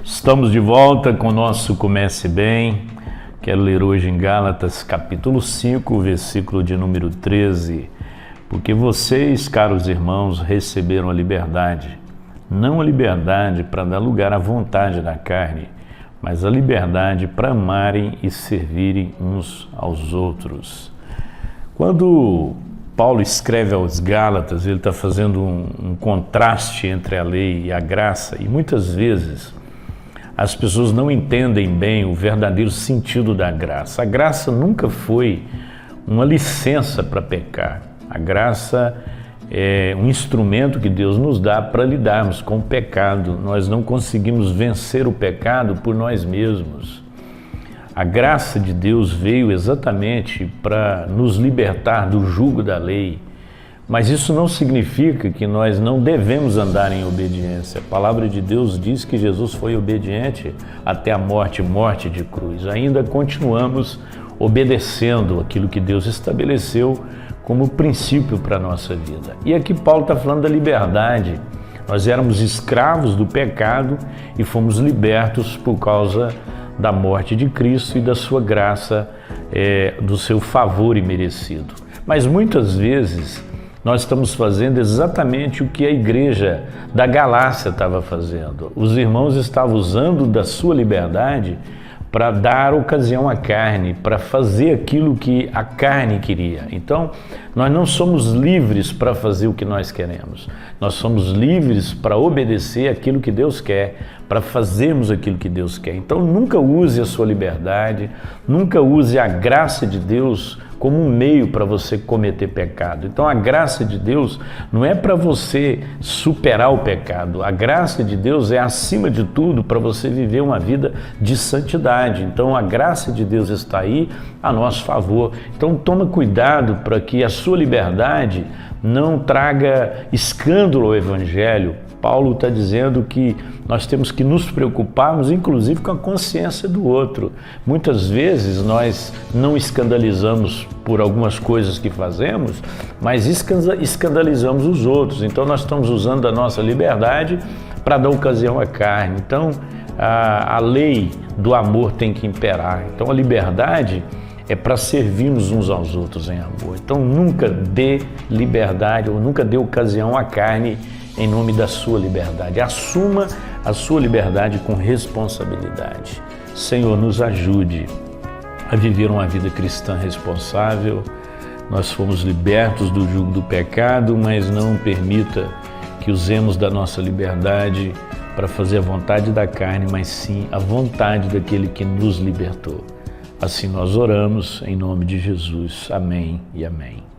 Estamos de volta com o nosso Comece Bem. Quero ler hoje em Gálatas, capítulo 5, versículo de número 13. Porque vocês, caros irmãos, receberam a liberdade, não a liberdade para dar lugar à vontade da carne, mas a liberdade para amarem e servirem uns aos outros. Quando Paulo escreve aos Gálatas, ele está fazendo um contraste entre a lei e a graça, e muitas vezes as pessoas não entendem bem o verdadeiro sentido da graça. A graça nunca foi uma licença para pecar. A graça é um instrumento que Deus nos dá para lidarmos com o pecado. Nós não conseguimos vencer o pecado por nós mesmos. A graça de Deus veio exatamente para nos libertar do jugo da lei. Mas isso não significa que nós não devemos andar em obediência. A palavra de Deus diz que Jesus foi obediente até a morte de cruz. Ainda continuamos obedecendo aquilo que Deus estabeleceu como princípio para a nossa vida. E aqui Paulo está falando da liberdade. Nós éramos escravos do pecado e fomos libertos por causa da morte de Cristo e da sua graça, do seu favor imerecido. Mas muitas vezes nós estamos fazendo exatamente o que a igreja da Galácia estava fazendo. Os irmãos estavam usando da sua liberdade para dar ocasião à carne, para fazer aquilo que a carne queria. Então, nós não somos livres para fazer o que nós queremos. Nós somos livres para obedecer aquilo que Deus quer, para fazermos aquilo que Deus quer. Então, nunca use a sua liberdade, nunca use a graça de Deus como um meio para você cometer pecado. Então, a graça de Deus não é para você superar o pecado. A graça de Deus é, acima de tudo, para você viver uma vida de santidade. Então, a graça de Deus está aí a nosso favor. Então, toma cuidado para que a sua liberdade não traga escândalo ao Evangelho. Paulo está dizendo que nós temos que nos preocuparmos, inclusive, com a consciência do outro. Muitas vezes nós não escandalizamos por algumas coisas que fazemos, mas escandalizamos os outros. Então nós estamos usando a nossa liberdade para dar ocasião à carne. Então a lei do amor tem que imperar. Então a liberdade é para servirmos uns aos outros em amor. Então nunca dê liberdade ou nunca dê ocasião à carne em nome da sua liberdade. Assuma a sua liberdade com responsabilidade. Senhor, nos ajude a viver uma vida cristã responsável. Nós fomos libertos do jugo do pecado, mas não permita que usemos da nossa liberdade para fazer a vontade da carne, mas sim a vontade daquele que nos libertou. Assim nós oramos em nome de Jesus. Amém e amém.